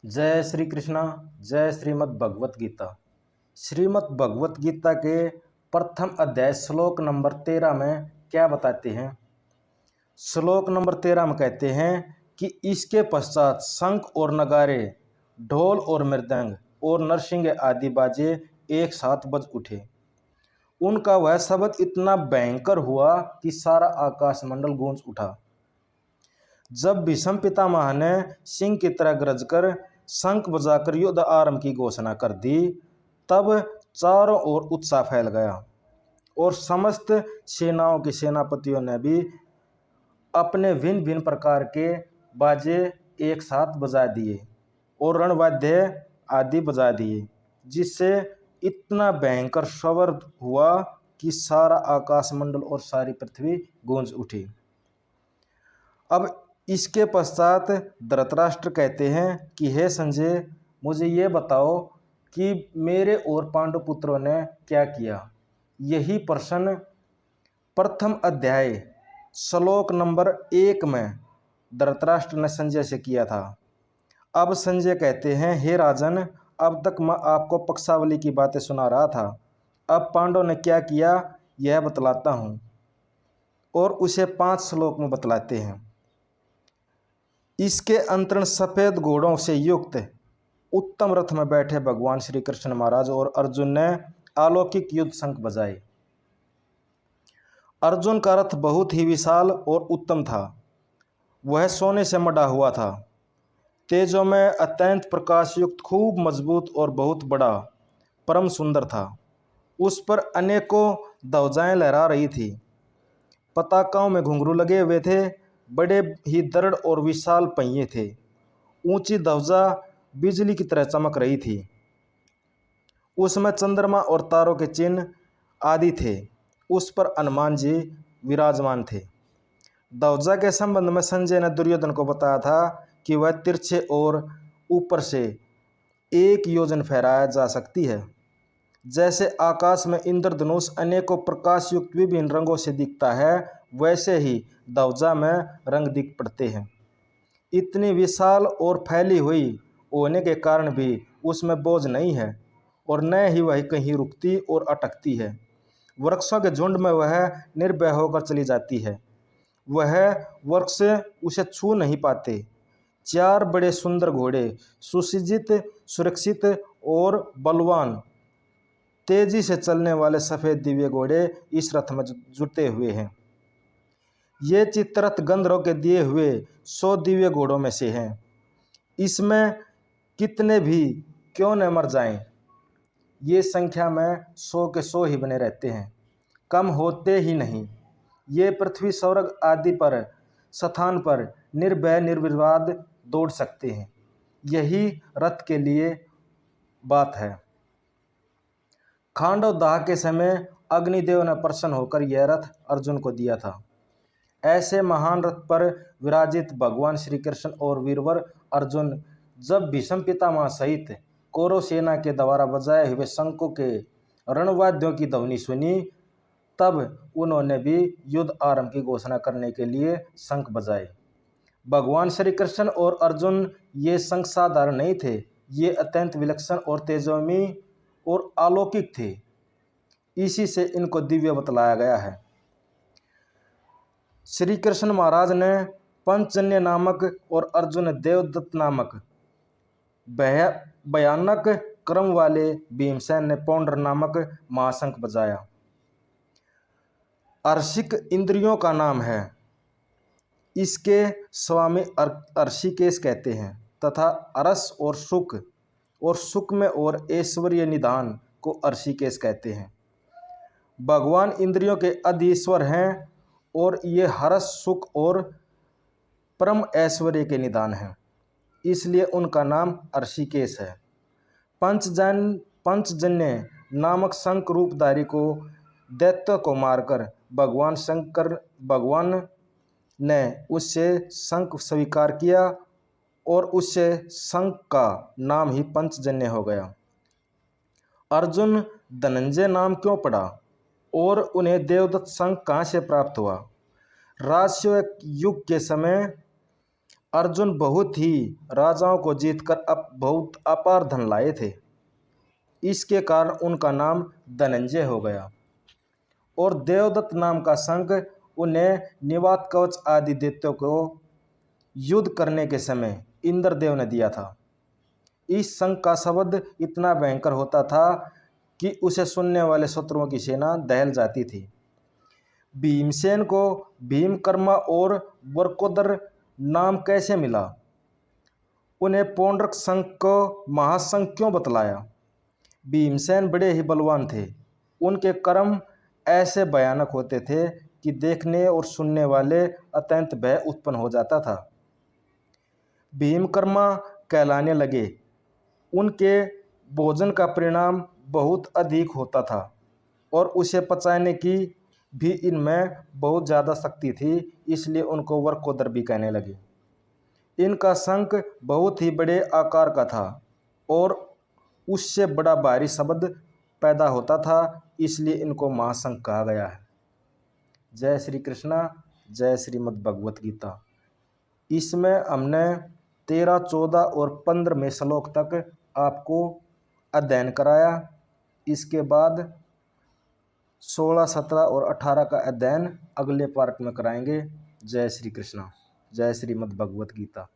जय श्री कृष्णा। जय श्रीमद् भगवत गीता। श्रीमद् भगवत गीता के प्रथम अध्याय श्लोक नंबर 13 में क्या बताते हैं। श्लोक नंबर 13 में कहते हैं कि इसके पश्चात शंख और नगारे, ढोल और मृदंग और नरसिंह आदि बाजे एक साथ बज उठे। उनका वह शब्द इतना भयंकर हुआ कि सारा आकाश मंडल गूंज उठा। जब भीष्म पितामह ने सिंह की तरह गरजकर शंख बजाकर युद्ध आरंभ की घोषणा कर दी, तब चारों ओर उत्साह फैल गया और समस्त सेनाओं के सेनापतियों ने भी अपने भिन्न भिन्न प्रकार के बाजे एक साथ बजा दिए और रणवाद्य आदि बजा दिए, जिससे इतना भयंकर शवर हुआ कि सारा आकाश मंडल और सारी पृथ्वी गूंज उठी। अब इसके पश्चात धृतराष्ट्र कहते हैं कि हे संजय, मुझे ये बताओ कि मेरे और पांडु पुत्रों ने क्या किया। यही प्रश्न प्रथम अध्याय श्लोक नंबर 1 में धृतराष्ट्र ने संजय से किया था। अब संजय कहते हैं, हे राजन, अब तक मैं आपको पक्षावली की बातें सुना रहा था, अब पांडवों ने क्या किया यह बतलाता हूँ। और उसे 5 श्लोक में बतलाते हैं। इसके अंतरण सफ़ेद घोड़ों से युक्त उत्तम रथ में बैठे भगवान श्री कृष्ण महाराज और अर्जुन ने अलौकिक युद्ध शंख बजाए। अर्जुन का रथ बहुत ही विशाल और उत्तम था। वह सोने से मढ़ा हुआ था, तेजों में अत्यंत प्रकाश युक्त, खूब मजबूत और बहुत बड़ा, परम सुंदर था। उस पर अनेकों ध्वजाएं लहरा रही थी। पताकाओं में घुंघरू लगे हुए थे। बड़े ही दृढ़ और विशाल पहिए थे। ऊंची ध्वजा बिजली की तरह चमक रही थी। उसमें चंद्रमा और तारों के चिन्ह आदि थे। उस पर हनुमान जी विराजमान थे। ध्वजा के संबंध में संजय ने दुर्योधन को बताया था कि वह तिरछे और ऊपर से 1 योजन फहराया जा सकती है। जैसे आकाश में इंद्रधनुष अनेकों प्रकाश युक्त विभिन्न रंगों से दिखता है, वैसे ही ध्वजा में रंग दिख पड़ते हैं। इतनी विशाल और फैली हुई होने के कारण भी उसमें बोझ नहीं है और न ही वह कहीं रुकती और अटकती है। वृक्षों के झुंड में वह निर्भय होकर चली जाती है। वह वृक्ष उसे छू नहीं पाते। 4 बड़े सुंदर घोड़े, सुसज्जित, सुरक्षित और बलवान, तेजी से चलने वाले सफ़ेद दिव्य घोड़े इस रथ में जुटे हुए हैं। ये चित्ररथ गंधर्वों के दिए हुए 100 दिव्य घोड़ों में से हैं। इसमें कितने भी क्यों न मर जाएं, ये संख्या में 100 के 100 ही बने रहते हैं, कम होते ही नहीं। ये पृथ्वी, स्वर्ग आदि पर स्थान पर निर्भय निर्विवाद दौड़ सकते हैं। यही रथ के लिए बात है। खांडव दाह के समय अग्निदेव ने प्रसन्न होकर यह रथ अर्जुन को दिया था। ऐसे महान रथ पर विराजित भगवान श्री कृष्ण और वीरवर अर्जुन जब भीष्म पितामह सहित कौरव सेना के द्वारा बजाए हुए शंखों के रणवाद्यों की ध्वनि सुनी, तब उन्होंने भी युद्ध आरंभ की घोषणा करने के लिए शंख बजाए। भगवान श्री कृष्ण और अर्जुन ये शंख साधारण नहीं थे। ये अत्यंत विलक्षण और तेजस्वी और अलौकिक थे। इसी से इनको दिव्य बतलाया गया है। श्री कृष्ण महाराज ने पंचजन्य नामक और अर्जुन देवदत्त नामक भयानक क्रम वाले भीमसेन ने पौंड्र नामक महाशंख बजाया। अर्शिक इंद्रियों का नाम है। इसके स्वामी अर्षिकेश कहते हैं तथा अरस और सुख में और ऐश्वर्य निधान को अर्षिकेश कहते हैं। भगवान इंद्रियों के अधीश्वर हैं और ये हर्ष, सुख और परम ऐश्वर्य के निदान हैं, इसलिए उनका नाम अर्षिकेश है। पंचजन्य नामक शंख रूपधारी को दैत्य को मारकर भगवान ने उससे शंख स्वीकार किया और उससे शंख का नाम ही पंचजन्य हो गया। अर्जुन धनंजय नाम क्यों पड़ा और उन्हें देवदत्त शंख कहाँ से प्राप्त हुआ? राजसूय युग के समय अर्जुन बहुत ही राजाओं को जीतकर बहुत अपार धन लाए थे। इसके कारण उनका नाम धनंजय हो गया। और देवदत्त नाम का शंख उन्हें निवात कवच आदि दैत्यों को युद्ध करने के समय इंद्रदेव ने दिया था। इस शंख का शब्द इतना भयंकर होता था कि उसे सुनने वाले शत्रुओं की सेना दहल जाती थी। भीमसेन को भीमकर्मा और वरकोदर नाम कैसे मिला? उन्हें पौंड्रक शंख को महाशंख क्यों बतलाया? भीमसेन बड़े ही बलवान थे। उनके कर्म ऐसे भयानक होते थे कि देखने और सुनने वाले अत्यंत भय उत्पन्न हो जाता था। भीमकर्मा कहलाने लगे। उनके भोजन का परिणाम बहुत अधिक होता था और उसे पचाने की भी इनमें बहुत ज़्यादा शक्ति थी, इसलिए उनको वरकोदर भी कहने लगे। इनका शंख बहुत ही बड़े आकार का था और उससे बड़ा भारी शब्द पैदा होता था, इसलिए इनको महाशंख कहा गया है। जय श्री कृष्णा, जय श्रीमद् भगवत गीता। इसमें हमने 13, 14 और 15वें श्लोक तक आपको अध्ययन कराया। इसके बाद 16, 17 और 18 का अध्ययन अगले पार्ट में कराएंगे। जय श्री कृष्णा, जय श्रीमद् भगवत गीता।